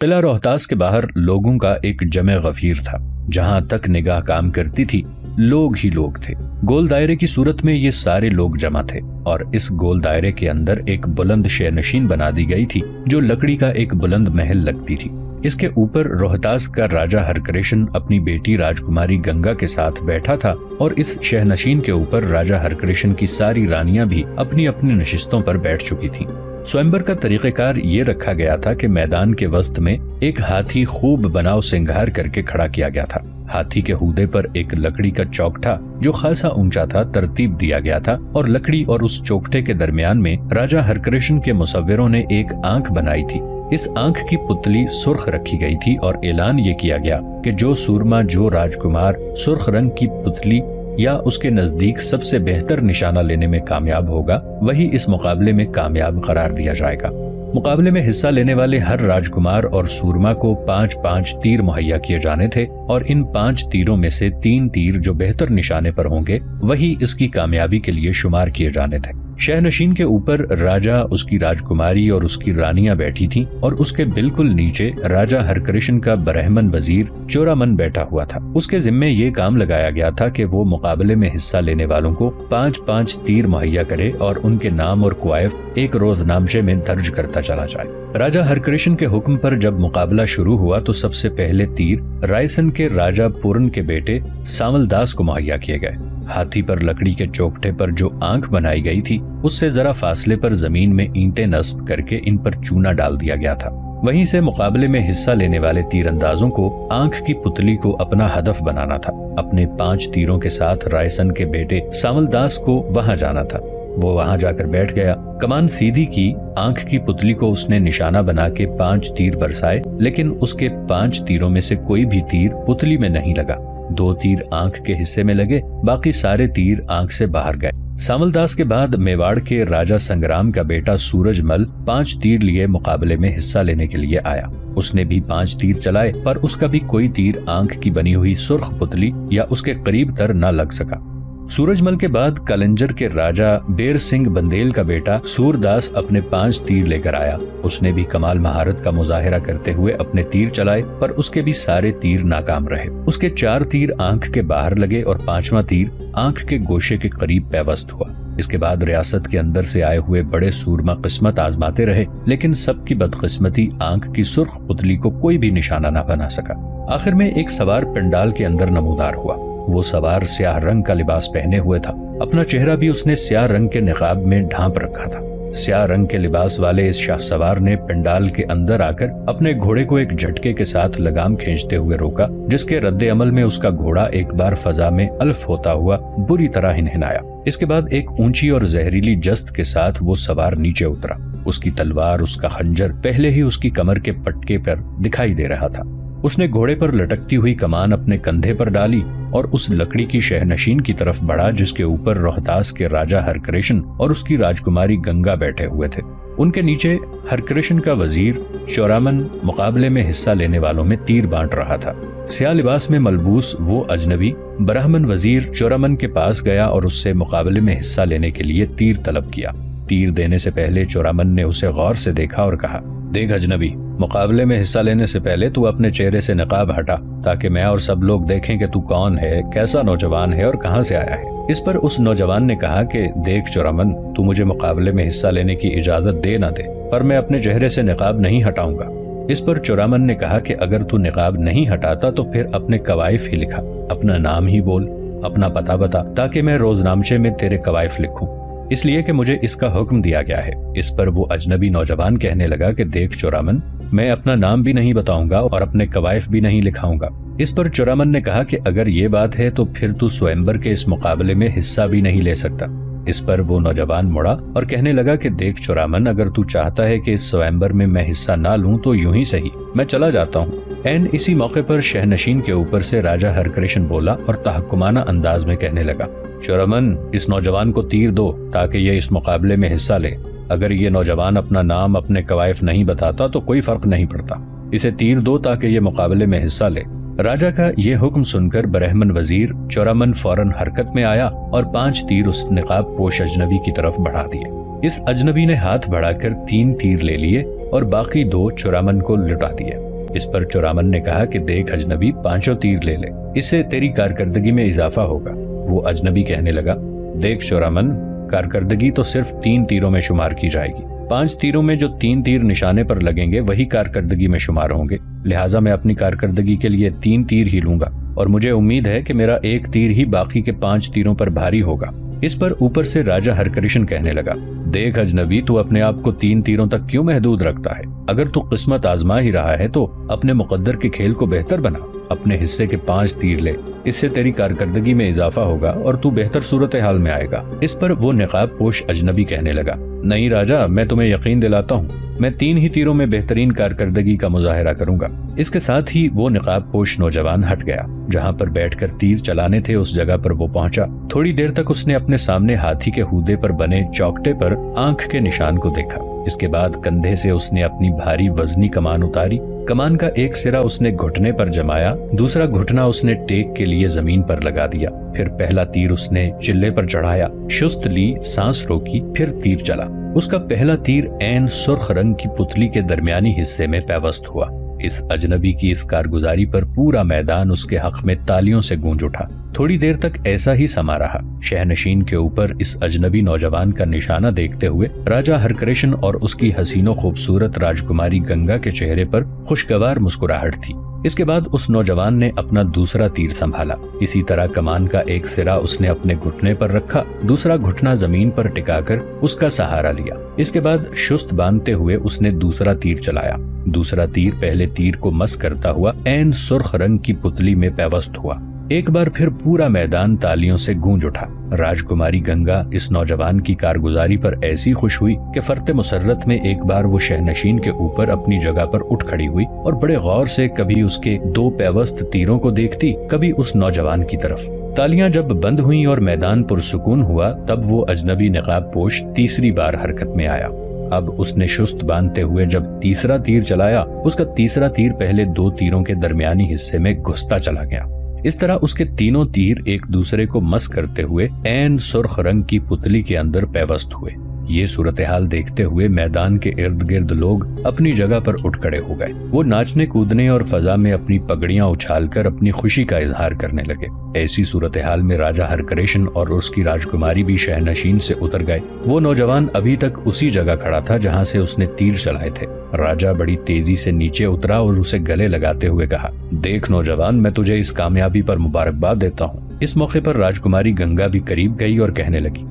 قلعہ روہتاس کے باہر لوگوں کا ایک جمع غفیر تھا۔ جہاں تک نگاہ کام کرتی تھی لوگ ہی لوگ تھے۔ گول دائرے کی صورت میں یہ سارے لوگ جمع تھے اور اس گول دائرے کے اندر ایک بلند شہنشین بنا دی گئی تھی جو لکڑی کا ایک بلند محل لگتی تھی۔ اس کے اوپر روہتاس کا راجہ ہرکرشن اپنی بیٹی راجکماری گنگا کے ساتھ بیٹھا تھا اور اس شہنشین کے اوپر راجہ ہرکرشن کی ساری رانیاں بھی اپنی اپنی نشستوں پر بیٹھ چکی تھیں۔ سوئمبر کا طریقہ کار یہ رکھا گیا تھا کہ میدان کے وسط میں ایک ہاتھی خوب بناؤ سنگھار کر کے کھڑا کیا گیا تھا۔ ہاتھی کے ہودے پر ایک لکڑی کا چوکٹا جو خاصا اونچا تھا ترتیب دیا گیا تھا اور لکڑی اور اس چوکٹے کے درمیان میں راجہ ہرکرشن کے مصوروں نے ایک آنکھ بنائی تھی۔ اس آنکھ کی پتلی سرخ رکھی گئی تھی اور اعلان یہ کیا گیا کہ جو سورما جو راجکمار سرخ رنگ کی پتلی یا اس کے نزدیک سب سے بہتر نشانہ لینے میں کامیاب ہوگا وہی اس مقابلے میں کامیاب قرار دیا جائے گا۔ مقابلے میں حصہ لینے والے ہر راجکمار اور سورما کو 5 تیر مہیا کیے جانے تھے اور ان 5 تیروں میں سے 3 تیر جو بہتر نشانے پر ہوں گے وہی اس کی کامیابی کے لیے شمار کیے جانے تھے۔ شہنشین کے اوپر راجہ، اس کی راجکماری اور اس کی رانیاں بیٹھی تھیں اور اس کے بالکل نیچے راجہ ہرکرشن کا برہمن وزیر چورامن بیٹھا ہوا تھا۔ اس کے ذمے یہ کام لگایا گیا تھا کہ وہ مقابلے میں حصہ لینے والوں کو 5 تیر مہیا کرے اور ان کے نام اور کوائف ایک روزنامچے میں درج کرتا چلا جائے۔ راجہ ہرکرشن کے حکم پر جب مقابلہ شروع ہوا تو سب سے پہلے تیر رائسن کے راجہ پورن کے بیٹے سامل داس کو مہیا کیے گئے۔ ہاتھی پر لکڑی کے چوکٹے پر جو آنکھ بنائی گئی تھی اس سے ذرا فاصلے پر زمین میں اینٹیں نصب کر کے ان پر چونا ڈال دیا گیا تھا۔ وہیں سے مقابلے میں حصہ لینے والے تیر اندازوں کو آنکھ کی پتلی کو اپنا ہدف بنانا تھا۔ اپنے 5 تیروں کے ساتھ رائسن کے بیٹے سامل داس کو وہاں جانا تھا۔ وہ وہاں جا کر بیٹھ گیا، کمان سیدھی کی، آنکھ کی پتلی کو اس نے نشانہ بنا کے 5 تیر برسائے، لیکن اس کے 5 تیروں میں سے کوئی بھی تیر پتلی میں نہیں لگا۔ 2 تیر آنکھ کے حصے میں لگے، باقی سارے تیر آنکھ سے باہر گئے۔ سامل داس کے بعد میواڑ کے راجہ سنگرام کا بیٹا سورج مل 5 تیر لیے مقابلے میں حصہ لینے کے لیے آیا۔ اس نے بھی 5 تیر چلائے پر اس کا بھی کوئی تیر آنکھ کی بنی ہوئی سرخ پتلی یا اس کے قریب تر نہ لگ سکا۔ سورج مل کے بعد کلنجر کے راجہ بیر سنگھ بندیل کا بیٹا سور داس اپنے 5 تیر لے کر آیا۔ اس نے بھی کمال مہارت کا مظاہرہ کرتے ہوئے اپنے تیر چلائے پر اس کے بھی سارے تیر ناکام رہے۔ اس کے 4 تیر آنکھ کے باہر لگے اور 5واں تیر آنکھ کے گوشے کے قریب پیوست ہوا۔ اس کے بعد ریاست کے اندر سے آئے ہوئے بڑے سورما قسمت آزماتے رہے، لیکن سب کی بدقسمتی آنکھ کی سرخ پتلی کو کوئی بھی نشانہ نہ بنا سکا۔ آخر میں ایک سوار پنڈال کے اندر نمودار ہوا۔ وہ سوار سیاہ رنگ کا لباس پہنے ہوئے تھا، اپنا چہرہ بھی اس نے سیاہ رنگ کے نقاب میں ڈھانپ رکھا تھا۔ سیاہ رنگ کے لباس والے اس شاہ سوار نے پنڈال کے اندر آ کر اپنے گھوڑے کو ایک جھٹکے کے ساتھ لگام کھینچتے ہوئے روکا، جس کے رد عمل میں اس کا گھوڑا ایک بار فضا میں الف ہوتا ہوا بری طرح ہنہنایا۔ اس کے بعد ایک اونچی اور زہریلی جست کے ساتھ وہ سوار نیچے اترا۔ اس کی تلوار، اس کا خنجر پہلے ہی اس کی کمر کے پٹکے پر دکھائی دے رہا تھا۔ اس نے گھوڑے پر لٹکتی ہوئی کمان اپنے کندھے پر ڈالی اور اس لکڑی کی شہنشین کی طرف بڑھا جس کے اوپر روہتاس کے راجہ ہرکرشن اور اس کی راجکماری گنگا بیٹھے ہوئے تھے۔ ان کے نیچے ہرکرشن کا وزیر چورامن مقابلے میں حصہ لینے والوں میں تیر بانٹ رہا تھا۔ سیاہ لباس میں ملبوس وہ اجنبی برہمن وزیر چورامن کے پاس گیا اور اس سے مقابلے میں حصہ لینے کے لیے تیر طلب کیا۔ تیر دینے سے پہلے چورامن نے اسے غور سے دیکھا اور کہا، دیکھ اجنبی، مقابلے میں حصہ لینے سے پہلے تو اپنے چہرے سے نقاب ہٹا تاکہ میں اور سب لوگ دیکھیں کہ تو کون ہے، کیسا نوجوان ہے اور کہاں سے آیا ہے۔ اس پر اس نوجوان نے کہا کہ دیکھ چورامن، تو مجھے مقابلے میں حصہ لینے کی اجازت دے نہ دے پر میں اپنے چہرے سے نقاب نہیں ہٹاؤں گا۔ اس پر چورامن نے کہا کہ اگر تو نقاب نہیں ہٹاتا تو پھر اپنے کوائف ہی لکھا، اپنا نام ہی بول، اپنا پتہ بتا تاکہ میں روزنامچے میں تیرے کوائف لکھوں، اس لیے کہ مجھے اس کا حکم دیا گیا ہے۔ اس پر وہ اجنبی نوجوان کہنے لگا کہ دیکھ چورامن، میں اپنا نام بھی نہیں بتاؤں گا اور اپنے کوائف بھی نہیں لکھاؤں گا۔ اس پر چورامن نے کہا کہ اگر یہ بات ہے تو پھر تو سوئمبر کے اس مقابلے میں حصہ بھی نہیں لے سکتا۔ اس پر وہ نوجوان مڑا اور کہنے لگا کہ دیکھ چورامن، اگر تو چاہتا ہے کہ اس سوئمبر میں میں حصہ نہ لوں تو یوں ہی صحیح، میں چلا جاتا ہوں۔ اسی موقع پر شہنشین کے اوپر سے راجہ ہرکرشن بولا اور تحکمانہ انداز میں کہنے لگا، چورامن، اس نوجوان کو تیر دو تاکہ یہ اس مقابلے میں حصہ لے۔ اگر یہ نوجوان اپنا نام، اپنے کوائف نہیں بتاتا تو کوئی فرق نہیں پڑتا، اسے تیر دو تاکہ یہ مقابلے میں حصہ لے۔ راجہ کا یہ حکم سن کر برہمن وزیر چورامن فوراً حرکت میں آیا اور 5 تیر اس نقاب پوش اجنبی کی طرف بڑھا دیے۔ اس اجنبی نے ہاتھ بڑھا کر 3 تیر لے لیے اور باقی 2 چورامن کو لٹا دیے۔ اس پر چورامن نے کہا کہ دیکھ اجنبی، 5 تیر لے لے، اس سے تیری کارکردگی میں اضافہ ہوگا۔ وہ اجنبی کہنے لگا، دیکھ چورامن، کارکردگی تو صرف 3 تیروں میں شمار کی جائے گی۔ 5 تیروں میں جو 3 تیر نشانے پر لگیں گے وہی کارکردگی میں شمار ہوں گے، لہٰذا میں اپنی کارکردگی کے لیے 3 تیر ہی لوں گا، اور مجھے امید ہے کہ میرا 1 تیر ہی باقی کے 5 تیروں پر بھاری ہوگا۔ اس پر اوپر سے راجہ ہرکرشن کہنے لگا، دیکھ اجنبی، تو اپنے آپ کو 3 تیروں تک کیوں محدود رکھتا ہے؟ اگر تو قسمت آزما ہی رہا ہے تو اپنے مقدر کے کھیل کو بہتر بنا، اپنے حصے کے 5 تیر لے، اس سے تیری کارکردگی میں اضافہ ہوگا اور تو بہتر صورتحال میں آئے گا۔ اس پر وہ نقاب پوش اجنبی کہنے لگا، نہیں راجہ، میں تمہیں یقین دلاتا ہوں، میں 3 ہی تیروں میں بہترین کارکردگی کا مظاہرہ کروں گا۔ اس کے ساتھ ہی وہ نقاب پوش نوجوان ہٹ گیا، جہاں پر بیٹھ کر تیر چلانے تھے اس جگہ پر وہ پہنچا۔ تھوڑی دیر تک اس نے اپنے سامنے ہاتھی کے ہودے پر بنے چوکٹے پر آنکھ کے نشان کو دیکھا۔ اس کے بعد کندھے سے اس نے اپنی بھاری وزنی کمان اتاری۔ کمان کا ایک سرا اس نے گھٹنے پر جمایا، دوسرا گھٹنا اس نے ٹیک کے لیے زمین پر لگا دیا، پھر پہلا تیر اس نے چلے پر چڑھایا، شست لی، سانس روکی، پھر تیر چلا۔ اس کا پہلا تیر عین سرخ رنگ کی پتلی کے درمیانی حصے میں پیوست ہوا۔ اس اجنبی کی اس کارگزاری پر پورا میدان اس کے حق میں تالیوں سے گونج اٹھا۔ تھوڑی دیر تک ایسا ہی سما رہا۔ شہنشین کے اوپر اس اجنبی نوجوان کا نشانہ دیکھتے ہوئے راجہ ہرکرشن اور اس کی حسین و خوبصورت راجکماری گنگا کے چہرے پر خوشگوار مسکراہٹ تھی۔ اس کے بعد اس نوجوان نے اپنا دوسرا تیر سنبھالا۔ اسی طرح کمان کا ایک سرا اس نے اپنے گھٹنے پر رکھا، دوسرا گھٹنا زمین پر ٹکا کر اس کا سہارا لیا۔ اس کے بعد شست باندھتے ہوئے اس نے دوسرا تیر چلایا۔ دوسرا تیر پہلے تیر کو مس کرتا ہوا عین سرخ رنگ کی پتلی میں پیوست ہوا۔ ایک بار پھر پورا میدان تالیوں سے گونج اٹھا۔ راجکماری گنگا اس نوجوان کی کارگزاری پر ایسی خوش ہوئی کہ فرط مسرت میں ایک بار وہ شہنشین کے اوپر اپنی جگہ پر اٹھ کھڑی ہوئی اور بڑے غور سے کبھی اس کے 2 پیوست تیروں کو دیکھتی، کبھی اس نوجوان کی طرف۔ تالیاں جب بند ہوئیں اور میدان پرسکون ہوا، تب وہ اجنبی نقاب پوش تیسری بار حرکت میں آیا۔ اب اس نے شست باندھتے ہوئے جب تیسرا تیر چلایا، اس کا تیسرا تیر پہلے 2 تیروں کے درمیانی حصے میں گھستا چلا گیا۔ اس طرح اس کے تینوں تیر ایک دوسرے کو مس کرتے ہوئے عین سرخ رنگ کی پتلی کے اندر پیوست ہوئے۔ یہ صورتحال دیکھتے ہوئے میدان کے ارد گرد لوگ اپنی جگہ پر اٹھ کھڑے ہو گئے۔ وہ ناچنے کودنے اور فضا میں اپنی پگڑیاں اچھال کر اپنی خوشی کا اظہار کرنے لگے۔ ایسی صورتحال میں راجہ ہرکرشن اور اس کی راجکماری بھی شہنشین سے اتر گئے۔ وہ نوجوان ابھی تک اسی جگہ کھڑا تھا جہاں سے اس نے تیر چلائے تھے۔ راجہ بڑی تیزی سے نیچے اترا اور اسے گلے لگاتے ہوئے کہا، دیکھ نوجوان، میں تجھے اس کامیابی پر مبارکباد دیتا ہوں۔ اس موقع پر راجکماری گنگا بھی قریب گئی اور کہنے لگی،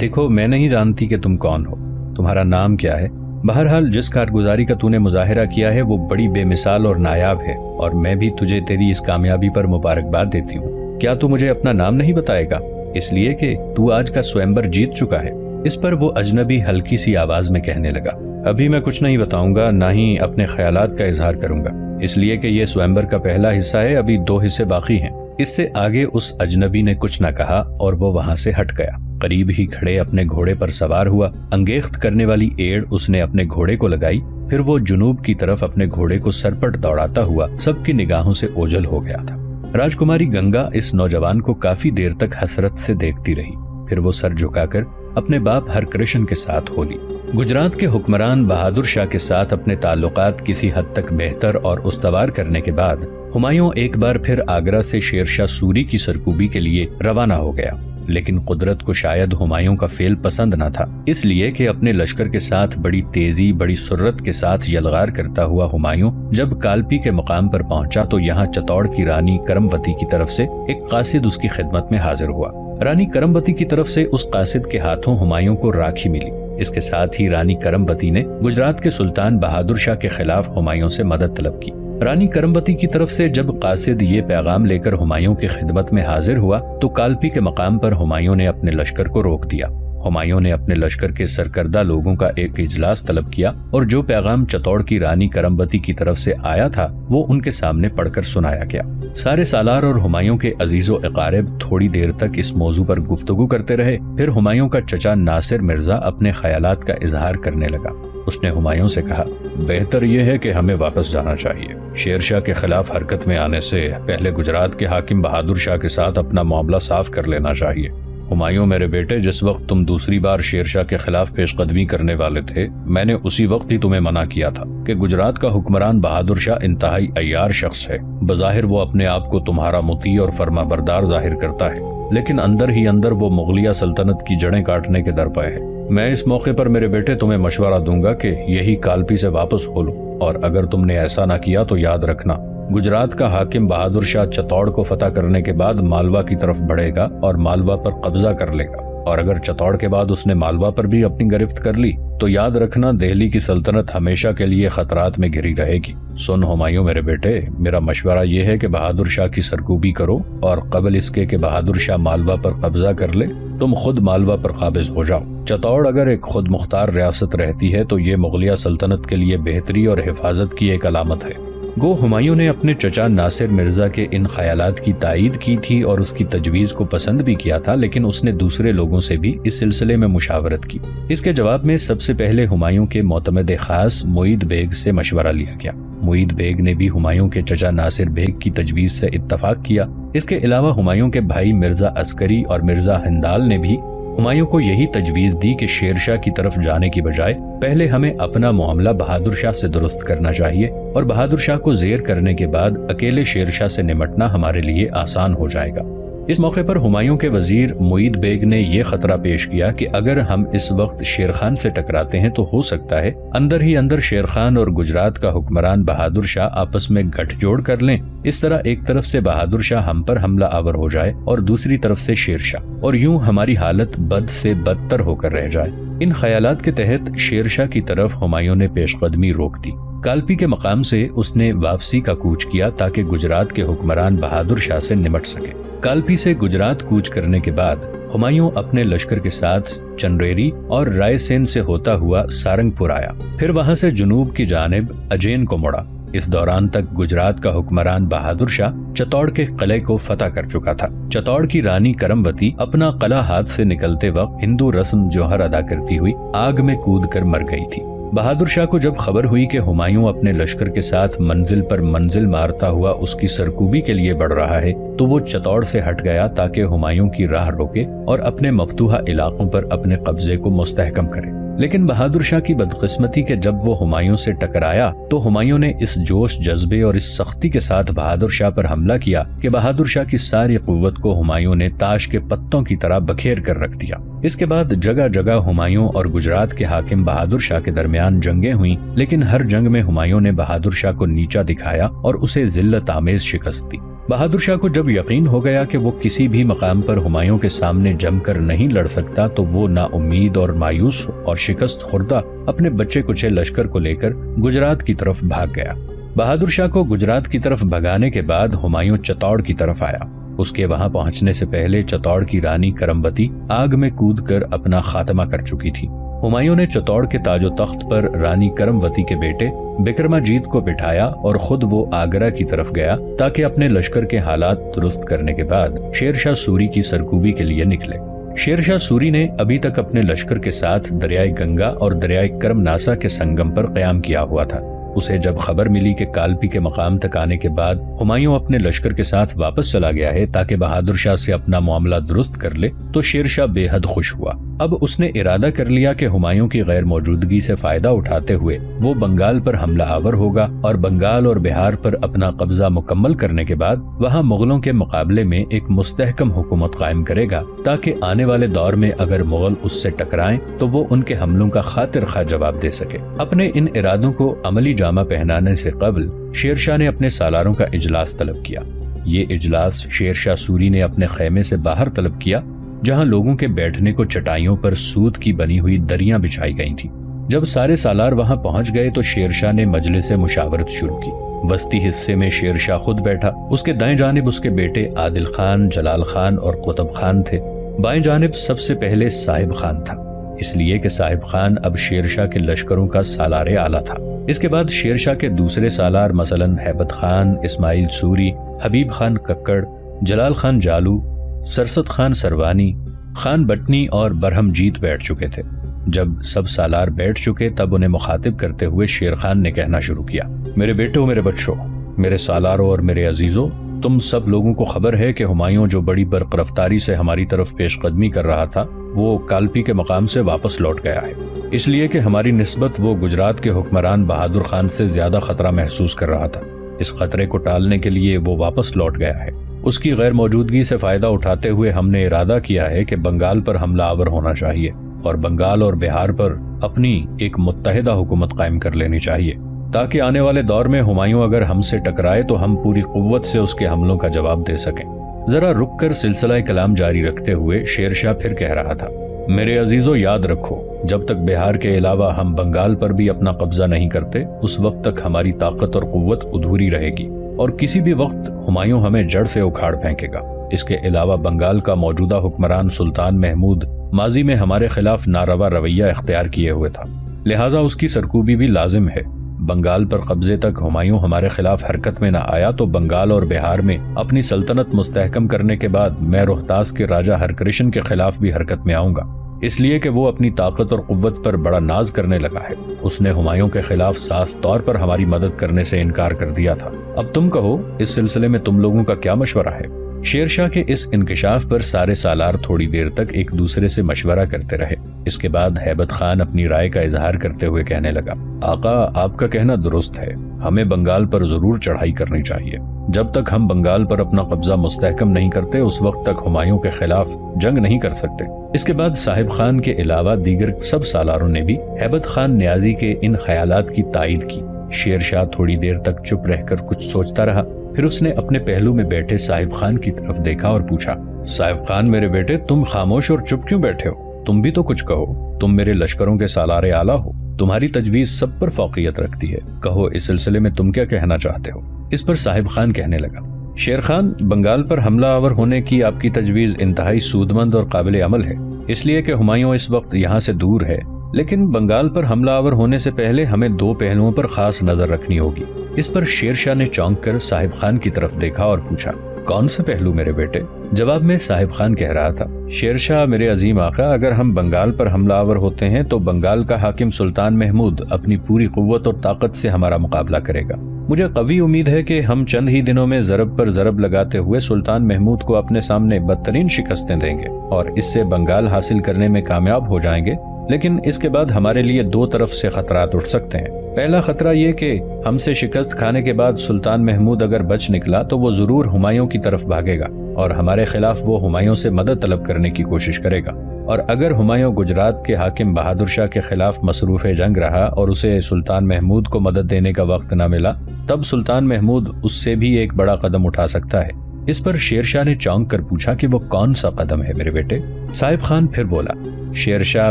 دیکھو، میں نہیں جانتی کہ تم کون ہو، تمہارا نام کیا ہے؟ بہرحال جس کارگزاری کا تو نے مظاہرہ کیا ہے وہ بڑی بے مثال اور نایاب ہے، اور میں بھی تجھے تیری اس کامیابی پر مبارکباد دیتی ہوں۔ کیا تو مجھے اپنا نام نہیں بتائے گا؟ اس لیے کہ تو آج کا سوئمبر جیت چکا ہے۔ اس پر وہ اجنبی ہلکی سی آواز میں کہنے لگا، ابھی میں کچھ نہیں بتاؤں گا، نہ ہی اپنے خیالات کا اظہار کروں گا، اس لیے کہ یہ سوئمبر کا پہلا حصہ ہے، ابھی 2 حصے باقی ہیں۔ اس سے آگے اس اجنبی نے کچھ نہ کہا اور وہ وہاں سے ہٹ گیا۔ قریب ہی کھڑے اپنے گھوڑے پر سوار ہوا۔ انگیخت کرنے والی ایڑ اس نے اپنے گھوڑے کو لگائی، پھر وہ جنوب کی طرف اپنے گھوڑے کو سرپٹ دوڑاتا ہوا سب کی نگاہوں سے اوجھل ہو گیا تھا۔ راجکماری گنگا اس نوجوان کو کافی دیر تک حسرت سے دیکھتی رہی، پھر وہ سر جھکا کر اپنے باپ ہرکرشن کے ساتھ ہو لی۔ گجرات کے حکمران بہادر شاہ کے ساتھ اپنے تعلقات کسی حد تک بہتر اور استوار کرنے کے بعد ہمایوں ایک بار پھر آگرہ سے شیر شاہ سوری کی سرکوبی کے لیے روانہ ہو گیا، لیکن قدرت کو شاید ہمایوں کا فعل پسند نہ تھا، اس لیے کہ اپنے لشکر کے ساتھ بڑی تیزی بڑی سرعت کے ساتھ یلغار کرتا ہوا ہمایوں جب کالپی کے مقام پر پہنچا تو یہاں چتوڑ کی رانی کرموتی کی طرف سے ایک قاصد اس کی خدمت میں حاضر ہوا۔ رانی کرموتی کی طرف سے اس قاصد کے ہاتھوں ہمایوں کو راکھی ملی۔ اس کے ساتھ ہی رانی کرموتی نے گجرات کے سلطان بہادر شاہ کے خلاف ہمایوں سے مدد طلب کی۔ رانی کرموتی کی طرف سے جب قاصد یہ پیغام لے کر ہمایوں کی خدمت میں حاضر ہوا تو کالپی کے مقام پر ہمایوں نے اپنے لشکر کو روک دیا۔ ہمایوں نے اپنے لشکر کے سرکردہ لوگوں کا ایک اجلاس طلب کیا اور جو پیغام چتوڑ کی رانی کرموتی کی طرف سے آیا تھا وہ ان کے سامنے پڑھ کر سنایا گیا۔ سارے سالار اور ہمایوں کے عزیز و اقارب تھوڑی دیر تک اس موضوع پر گفتگو کرتے رہے، پھر ہمایوں کا چچا ناصر مرزا اپنے خیالات کا اظہار کرنے لگا۔ اس نے ہمایوں سے کہا، بہتر یہ ہے کہ ہمیں واپس جانا چاہیے۔ شیر شاہ کے خلاف حرکت میں آنے سے پہلے گجرات کے حاکم بہادر شاہ کے ساتھ اپنا معاملہ صاف کر لینا چاہیے۔ ہمایوں میرے بیٹے، جس وقت تم دوسری بار شیر شاہ کے خلاف پیش قدمی کرنے والے تھے، میں نے اسی وقت ہی تمہیں منع کیا تھا کہ گجرات کا حکمران بہادر شاہ انتہائی عیار شخص ہے۔ بظاہر وہ اپنے آپ کو تمہارا مطیع اور فرما بردار ظاہر کرتا ہے، لیکن اندر ہی اندر وہ مغلیہ سلطنت کی جڑیں کاٹنے کے درپے ہے۔ میں اس موقع پر میرے بیٹے تمہیں مشورہ دوں گا کہ یہی کالپی سے واپس ہو لو، اور اگر تم نے ایسا نہ کیا تو یاد رکھنا، گجرات کا حاکم بہادر شاہ چتوڑ کو فتح کرنے کے بعد مالوا کی طرف بڑھے گا اور مالوا پر قبضہ کر لے گا، اور اگر چتوڑ کے بعد اس نے مالوا پر بھی اپنی گرفت کر لی تو یاد رکھنا دہلی کی سلطنت ہمیشہ کے لیے خطرات میں گھری رہے گی۔ سن ہمایوں میرے بیٹے، میرا مشورہ یہ ہے کہ بہادر شاہ کی سرکوبی کرو، اور قبل اس کے کہ بہادر شاہ مالوا پر قبضہ کر لے تم خود مالوا پر قابض ہو جاؤ۔ چتوڑ اگر ایک خود مختار ریاست رہتی ہے تو یہ مغلیہ سلطنت کے لیے بہتری اور حفاظت کی ایک علامت ہے۔ گو ہمایوں نے اپنے چچا ناصر مرزا کے ان خیالات کی تائید کی تھی اور اس کی تجویز کو پسند بھی کیا تھا، لیکن اس نے دوسرے لوگوں سے بھی اس سلسلے میں مشاورت کی۔ اس کے جواب میں سب سے پہلے ہمایوں کے معتمد خاص معید بیگ سے مشورہ لیا گیا۔ معید بیگ نے بھی ہمایوں کے چچا ناصر بیگ کی تجویز سے اتفاق کیا۔ اس کے علاوہ ہمایوں کے بھائی مرزا عسکری اور مرزا ہندال نے بھی ہمایوں کو یہی تجویز دی کہ شیر شاہ کی طرف جانے کی بجائے پہلے ہمیں اپنا معاملہ بہادر شاہ سے درست کرنا چاہیے، اور بہادر شاہ کو زیر کرنے کے بعد اکیلے شیر شاہ سے نمٹنا ہمارے لیے آسان ہو جائے گا۔ اس موقع پر ہمایوں کے وزیر معید بیگ نے یہ خطرہ پیش کیا کہ اگر ہم اس وقت شیر خان سے ٹکراتے ہیں تو ہو سکتا ہے اندر ہی اندر شیر خان اور گجرات کا حکمران بہادر شاہ آپس میں گٹھ جوڑ کر لیں۔ اس طرح ایک طرف سے بہادر شاہ ہم پر حملہ آور ہو جائے اور دوسری طرف سے شیر شاہ، اور یوں ہماری حالت بد سے بدتر ہو کر رہ جائے۔ ان خیالات کے تحت شیر شاہ کی طرف ہمایوں نے پیش قدمی روک دی۔ کالپی کے مقام سے اس نے واپسی کا کوچ کیا تاکہ گجرات کے حکمران بہادر شاہ سے نمٹ سکے۔ کالپی سے گجرات کوچ کرنے کے بعد ہمایوں اپنے لشکر کے ساتھ چنریری اور رائے سین سے ہوتا ہوا سارنگ پور آیا، پھر وہاں سے جنوب کی جانب اجین کو مڑا۔ اس دوران تک گجرات کا حکمران بہادر شاہ چتوڑ کے قلعے کو فتح کر چکا تھا۔ چتوڑ کی رانی کرموتی اپنا قلعہ ہاتھ سے نکلتے وقت ہندو رسم جوہر ادا کرتی ہوئی آگ میں کود کر مر گئی تھی۔ بہادر شاہ کو جب خبر ہوئی کہ ہمایوں اپنے لشکر کے ساتھ منزل پر منزل مارتا ہوا اس کی سرکوبی کے لیے بڑھ رہا ہے تو وہ چتوڑ سے ہٹ گیا تاکہ ہمایوں کی راہ روکے اور اپنے مفتوحہ علاقوں پر اپنے قبضے کو مستحکم کرے۔ لیکن بہادر شاہ کی بدقسمتی کہ جب وہ ہمایوں سے ٹکرایا تو ہمایوں نے اس جوش جذبے اور اس سختی کے ساتھ بہادر شاہ پر حملہ کیا کہ بہادر شاہ کی ساری قوت کو ہمایوں نے تاش کے پتوں کی طرح بکھیر کر رکھ دیا۔ اس کے بعد جگہ جگہ ہمایوں اور گجرات کے حاکم بہادر شاہ کے درمیان جنگیں ہوئیں، لیکن ہر جنگ میں ہمایوں نے بہادر شاہ کو نیچا دکھایا اور اسے ذلت آمیز شکست دی۔ بہادر شاہ کو جب یقین ہو گیا کہ وہ کسی بھی مقام پر ہمایوں کے سامنے جم کر نہیں لڑ سکتا تو وہ نا امید اور مایوس اور شکست خوردہ اپنے بچے کچے لشکر کو لے کر گجرات کی طرف بھاگ گیا۔ بہادر شاہ کو گجرات کی طرف بھگانے کے بعد ہمایوں چتوڑ کی طرف آیا۔ اس کے وہاں پہنچنے سے پہلے چتوڑ کی رانی کرموتی آگ میں کود کر اپنا خاتمہ کر چکی تھی۔ ہمایوں نے چتوڑ کے تاج و تخت پر رانی کرموتی کے بیٹے بکرماجیت کو بٹھایا اور خود وہ آگرہ کی طرف گیا تاکہ اپنے لشکر کے حالات درست کرنے کے بعد شیر شاہ سوری کی سرکوبی کے لیے نکلے۔ شیر شاہ سوری نے ابھی تک اپنے لشکر کے ساتھ دریائے گنگا اور دریائے کرم ناسا کے سنگم پر قیام کیا ہوا تھا۔ اسے جب خبر ملی کہ کالپی کے مقام تک آنے کے بعد ہمایوں اپنے لشکر کے ساتھ واپس چلا گیا ہے تاکہ بہادر شاہ سے اپنا معاملہ درست کر لے تو شیر شاہ بے حد خوش ہوا۔ اب اس نے ارادہ کر لیا کہ ہمایوں کی غیر موجودگی سے فائدہ اٹھاتے ہوئے وہ بنگال پر حملہ آور ہوگا اور بنگال اور بہار پر اپنا قبضہ مکمل کرنے کے بعد وہاں مغلوں کے مقابلے میں ایک مستحکم حکومت قائم کرے گا تاکہ آنے والے دور میں اگر مغل اس سے ٹکرائیں تو وہ ان کے حملوں کا خاطر خواہ جواب دے سکے۔ اپنے ان ارادوں کو عملی جامہ پہنانے سے قبل شیر شاہ نے اپنے سالاروں کا اجلاس طلب کیا۔ یہ اجلاس شیر شاہ سوری نے اپنے خیمے سے باہر طلب کیا جہاں لوگوں کے بیٹھنے کو چٹائیوں پر سوت کی بنی ہوئی دریاں بچھائی گئی تھیں۔ جب سارے سالار وہاں پہنچ گئے تو شیر شاہ نے مجلس مشاورت شروع کی۔ وسطی حصے میں شیر شاہ خود بیٹھا، اس کے دائیں جانب اس کے بیٹے عادل خان، جلال خان اور قطب خان تھے، بائیں جانب سب سے پہلے صاحب خان تھا، اس لیے کہ صاحب خان اب شیر شاہ کے لشکروں کا سالار اعلیٰ تھا۔ اس کے بعد شیر شاہ کے دوسرے سالار مثلاً ہیبت خان، اسماعیل سوری، حبیب خان ککڑ، جلال خان جالو، سرست خان سروانی، خان بٹنی اور برہم جیت بیٹھ چکے تھے۔ جب سب سالار بیٹھ چکے تب انہیں مخاطب کرتے ہوئے شیر خان نے کہنا شروع کیا، میرے بیٹوں، میرے بچوں، میرے سالاروں اور میرے عزیزوں، تم سب لوگوں کو خبر ہے کہ ہمایوں جو بڑی برق رفتاری سے ہماری طرف پیش قدمی کر رہا تھا وہ کالپی کے مقام سے واپس لوٹ گیا ہے، اس لیے کہ ہماری نسبت وہ گجرات کے حکمران بہادر خان سے زیادہ خطرہ محسوس کر رہا تھا۔ اس خطرے کو ٹالنے کے لیے وہ واپس لوٹ گیا ہے۔ اس کی غیر موجودگی سے فائدہ اٹھاتے ہوئے ہم نے ارادہ کیا ہے کہ بنگال پر حملہ آور ہونا چاہیے اور بنگال اور بہار پر اپنی ایک متحدہ حکومت قائم کر لینی چاہیے، تاکہ آنے والے دور میں ہمایوں اگر ہم سے ٹکرائے تو ہم پوری قوت سے اس کے حملوں کا جواب دے سکیں۔ ذرا رک کر سلسلہ کلام جاری رکھتے ہوئے شیر شاہ پھر کہہ رہا تھا، میرے عزیزو یاد رکھو، جب تک بہار کے علاوہ ہم بنگال پر بھی اپنا قبضہ نہیں کرتے اس وقت تک ہماری طاقت اور قوت ادھوری رہے گی اور کسی بھی وقت ہمایوں ہمیں جڑ سے اکھاڑ پھینکے گا۔ اس کے علاوہ بنگال کا موجودہ حکمران سلطان محمود ماضی میں ہمارے خلاف ناروا رویہ اختیار کیے ہوئے تھا، لہٰذا اس کی سرکوبی بھی لازم ہے۔ بنگال پر قبضے تک ہمایوں ہمارے خلاف حرکت میں نہ آیا تو بنگال اور بہار میں اپنی سلطنت مستحکم کرنے کے بعد میں روہتاس کے راجہ ہرکرشن کے خلاف بھی حرکت میں آؤں گا، اس لیے کہ وہ اپنی طاقت اور قوت پر بڑا ناز کرنے لگا ہے۔ اس نے ہمایوں کے خلاف صاف طور پر ہماری مدد کرنے سے انکار کر دیا تھا۔ اب تم کہو اس سلسلے میں تم لوگوں کا کیا مشورہ ہے؟ شیر شاہ کے اس انکشاف پر سارے سالار تھوڑی دیر تک ایک دوسرے سے مشورہ کرتے رہے۔ اس کے بعد ہیبت خان اپنی رائے کا اظہار کرتے ہوئے کہنے لگا، آقا آپ کا کہنا درست ہے، ہمیں بنگال پر ضرور چڑھائی کرنی چاہیے۔ جب تک ہم بنگال پر اپنا قبضہ مستحکم نہیں کرتے اس وقت تک ہمایوں کے خلاف جنگ نہیں کر سکتے۔ اس کے بعد صاحب خان کے علاوہ دیگر سب سالاروں نے بھی ہیبت خان نیازی کے ان خیالات کی تائید کی۔ شیر شاہ تھوڑی دیر تک چپ رہ کر کچھ سوچتا رہا، پھر اس نے اپنے پہلو میں بیٹھے صاحب خان کی طرف دیکھا اور پوچھا، صاحب خان میرے بیٹے، تم خاموش اور چپ کیوں بیٹھے ہو؟ تم بھی تو کچھ کہو، تم میرے لشکروں کے سالار اعلیٰ ہو، تمہاری تجویز سب پر فوقیت رکھتی ہے، کہو اس سلسلے میں تم کیا کہنا چاہتے ہو؟ اس پر صاحب خان کہنے لگا، شیر خان، بنگال پر حملہ آور ہونے کی آپ کی تجویز انتہائی سودمند اور قابل عمل ہے، اس لیے کہ ہمایوں اس وقت یہاں سے دور ہے، لیکن بنگال پر حملہ آور ہونے سے پہلے ہمیں دو پہلوؤں پر خاص نظر رکھنی ہوگی۔ اس پر شیر شاہ نے چونک کر صاحب خان کی طرف دیکھا اور پوچھا، کون سے پہلو میرے بیٹے؟ جواب میں صاحب خان کہہ رہا تھا، شیر شاہ میرے عظیم آقا، اگر ہم بنگال پر حملہ آور ہوتے ہیں تو بنگال کا حاکم سلطان محمود اپنی پوری قوت اور طاقت سے ہمارا مقابلہ کرے گا۔ مجھے قوی امید ہے کہ ہم چند ہی دنوں میں ضرب پر ضرب لگاتے ہوئے سلطان محمود کو اپنے سامنے بدترین شکستیں دیں گے اور اس سے بنگال حاصل کرنے میں کامیاب ہو جائیں گے، لیکن اس کے بعد ہمارے لیے دو طرف سے خطرات اٹھ سکتے ہیں۔ پہلا خطرہ یہ کہ ہم سے شکست کھانے کے بعد سلطان محمود اگر بچ نکلا تو وہ ضرور ہمایوں کی طرف بھاگے گا اور ہمارے خلاف وہ ہمایوں سے مدد طلب کرنے کی کوشش کرے گا، اور اگر ہمایوں گجرات کے حاکم بہادر شاہ کے خلاف مصروف جنگ رہا اور اسے سلطان محمود کو مدد دینے کا وقت نہ ملا تب سلطان محمود اس سے بھی ایک بڑا قدم اٹھا سکتا ہے۔ اس پر شیر شاہ نے چونک کر پوچھا کہ وہ کون سا قدم ہے میرے بیٹے؟ صاحب خان پھر بولا، شیر شاہ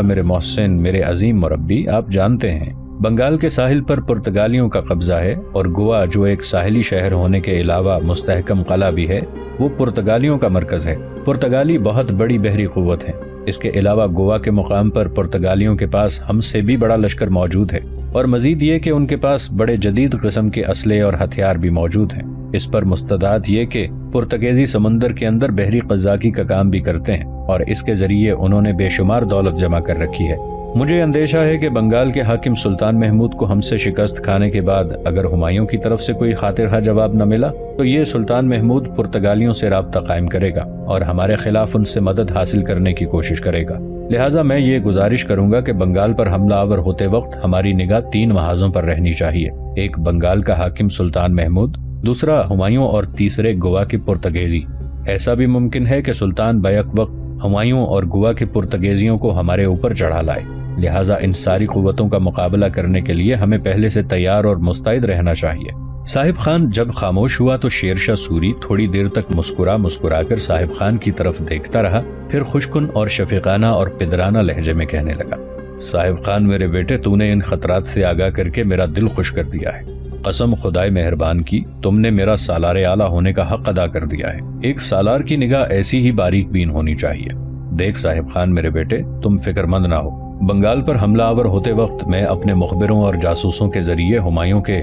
میرے محسن، میرے عظیم مربی، آپ جانتے ہیں بنگال کے ساحل پر پرتگالیوں کا قبضہ ہے اور گوا جو ایک ساحلی شہر ہونے کے علاوہ مستحکم قلعہ بھی ہے وہ پرتگالیوں کا مرکز ہے۔ پرتگالی بہت بڑی بحری قوت ہے، اس کے علاوہ گوا کے مقام پر پرتگالیوں کے پاس ہم سے بھی بڑا لشکر موجود ہے، اور مزید یہ کہ ان کے پاس بڑے جدید قسم کے اسلحے اور ہتھیار بھی موجود ہیں۔ اس پر مستدعات یہ کہ پرتگیزی سمندر کے اندر بحری قزاقی کا کام بھی کرتے ہیں اور اس کے ذریعے انہوں نے بے شمار دولت جمع کر رکھی ہے۔ مجھے اندیشہ ہے کہ بنگال کے حاکم سلطان محمود کو ہم سے شکست کھانے کے بعد اگر ہمایوں کی طرف سے کوئی خاطر خواہ جواب نہ ملا تو یہ سلطان محمود پرتگالیوں سے رابطہ قائم کرے گا اور ہمارے خلاف ان سے مدد حاصل کرنے کی کوشش کرے گا۔ لہٰذا میں یہ گزارش کروں گا کہ بنگال پر حملہ آور ہوتے وقت ہماری نگاہ تین محاذوں پر رہنی چاہیے، ایک بنگال کا حاکم سلطان محمود، دوسرا ہمایوں اور تیسرے گوا کے پرتگیزی۔ ایسا بھی ممکن ہے کہ سلطان بیک وقت ہمایوں اور گوا کے پرتگیزیوں کو ہمارے اوپر چڑھا لائے، لہٰذا ان ساری قوتوں کا مقابلہ کرنے کے لیے ہمیں پہلے سے تیار اور مستعد رہنا چاہیے۔ صاحب خان جب خاموش ہوا تو شیر شاہ سوری تھوڑی دیر تک مسکرا کر صاحب خان کی طرف دیکھتا رہا، پھر خوشکن اور شفیقانہ اور پدرانہ لہجے میں کہنے لگا، صاحب خان میرے بیٹے، تو نے ان خطرات سے آگاہ کر کے میرا دل خوش کر دیا ہے۔ قسم خدائے مہربان کی، تم نے میرا سالار اعلیٰ ہونے کا حق ادا کر دیا ہے۔ ایک سالار کی نگاہ ایسی ہی باریک بین ہونی چاہیے۔ دیکھ صاحب خان میرے بیٹے، تم فکر مند نہ ہو، بنگال پر حملہ آور ہوتے وقت میں اپنے مخبروں اور جاسوسوں کے ذریعے ہمایوں کے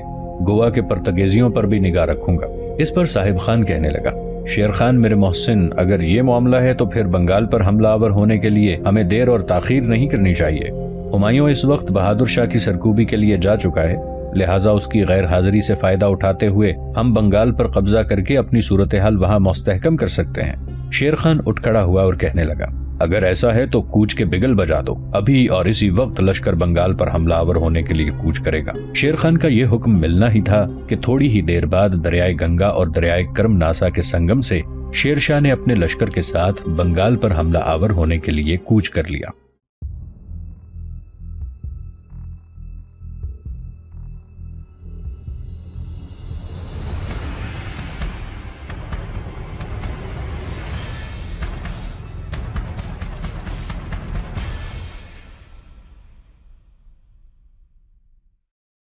گوا کے پرتگیزیوں پر بھی نگاہ رکھوں گا۔ اس پر صاحب خان کہنے لگا، شیر خان میرے محسن، اگر یہ معاملہ ہے تو پھر بنگال پر حملہ آور ہونے کے لیے ہمیں دیر اور تاخیر نہیں کرنی چاہیے۔ ہمایوں اس وقت بہادر شاہ کی سرکوبی کے لیے جا چکا ہے، لہٰذا اس کی غیر حاضری سے فائدہ اٹھاتے ہوئے ہم بنگال پر قبضہ کر کے اپنی صورتحال وہاں مستحکم کر سکتے ہیں۔ شیر خان اٹھ کھڑا ہوا اور کہنے لگا، اگر ایسا ہے تو کوچ کے بگل بجا دو، ابھی اور اسی وقت لشکر بنگال پر حملہ آور ہونے کے لیے کوچ کرے گا۔ شیر خان کا یہ حکم ملنا ہی تھا کہ تھوڑی ہی دیر بعد دریائے گنگا اور دریائے کرم ناسا کے سنگم سے شیر شاہ نے اپنے لشکر کے ساتھ بنگال پر حملہ آور ہونے کے لیے کوچ کر لیا۔